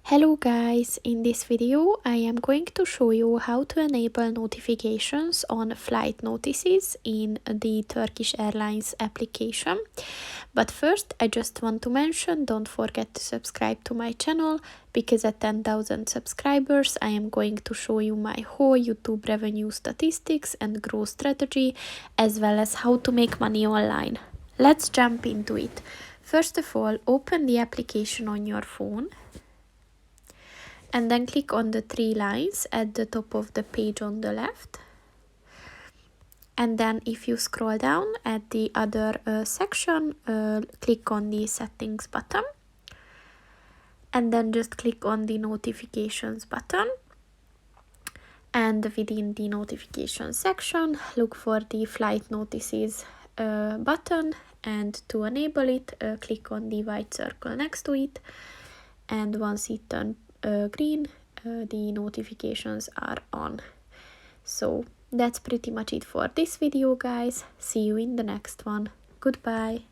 Hello guys, in this video I am going to show you how to enable notifications on flight notices in the Turkish Airlines application. But first I just want to mention, don't forget to subscribe to my channel, because at 10,000 subscribers I am going to show you my whole YouTube revenue statistics and growth strategy, as well as how to make money online. Let's jump into it. First of all, open the application on your phone. And then click on the three lines at the top of the page on the left. And then if you scroll down at the other section, click on the settings button. And then just click on the notifications button. And within the notification section, look for the flight notices button. And to enable it, click on the white circle next to it. And once it turns green, the notifications are on. So that's pretty much it for this video, guys. See you in the next one. Goodbye.